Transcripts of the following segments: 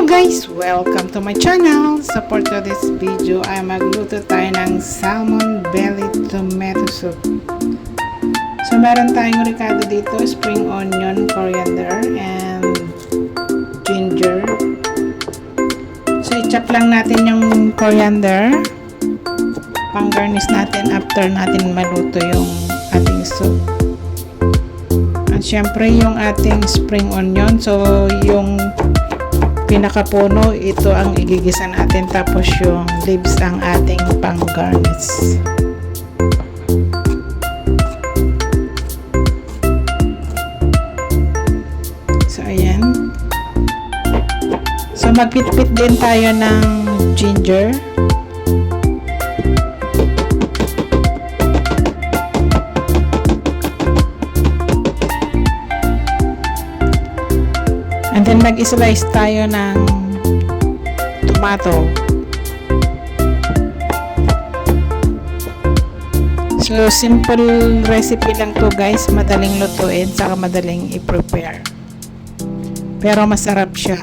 guys! Welcome to my channel! So for today's video ay magluto tayo ng salmon belly tomato soup. So meron tayong ricado dito, spring onion, coriander, and ginger. So i-chop lang natin yung coriander. Pang-garnish natin after natin maluto yung ating soup. At syempre yung ating spring onion. So yung pinakapuno, ito ang igigisa natin, tapos yung leaves ang ating pang-garnish. So ayan. So magpitpit din tayo ng ginger. And then mag-slice tayo ng tomato. So simple recipe lang to guys, madaling lutuin saka madaling i-prepare. Pero masarap siya.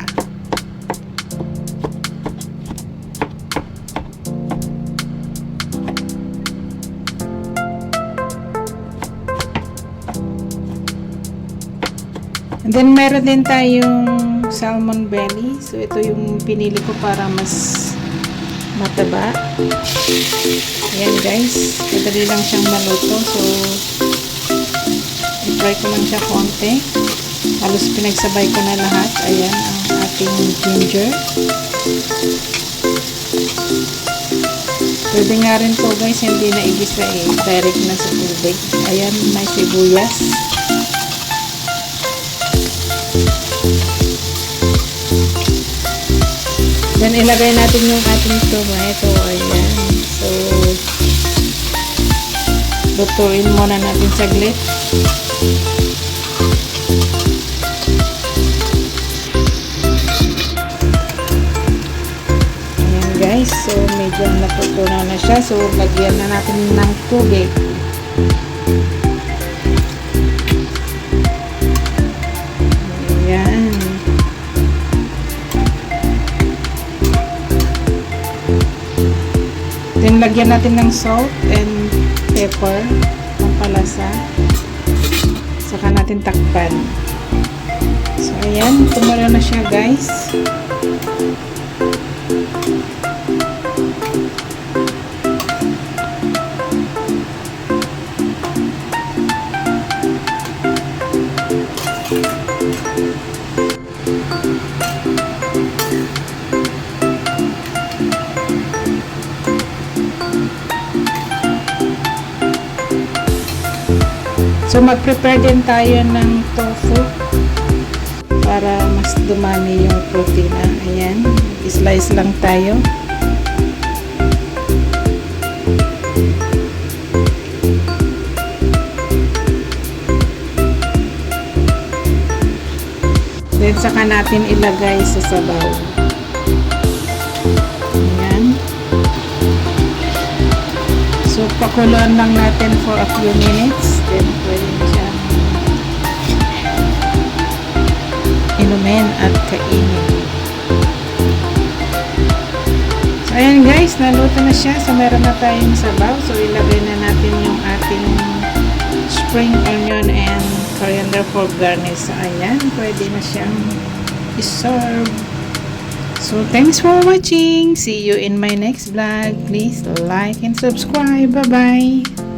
And then meron din tayong salmon belly. So ito yung pinili ko para mas mataba. Ayan guys, madali lang siyang maluto. So i-fry ko lang siya konti. Halos pinagsabay ko na lahat. Ayan ang ating ginger. Pwede nga rin po guys, hindi na igisa direct na sa tubig. Ayan, may sibuyas. Then ilagay natin yung ating tomato. Ayan. So lutuin muna natin saglit. Ayan guys. So medyo natutunan na siya. So lagyan na natin ng tubig. Ayan. Then, lagyan natin ng salt and pepper, pampalasa. Saka natin takpan. So, ayan. Tumalo na siya, guys. So mag-prepare din tayo ng tofu para mas dumami yung protina. Ayan, slice lang tayo. Then saka natin ilagay sa sabaw. Ayan. So pakuluan lang natin for a few minutes. Then pwede siyang inumin at kainin. So ayan guys, naluto na siya. So meron na tayong sabaw. So ilagay na natin yung ating spring onion and coriander for garnish. So ayan, pwede na siyang i-serve. So thanks for watching. See you in my next vlog. Please like and subscribe. Bye bye.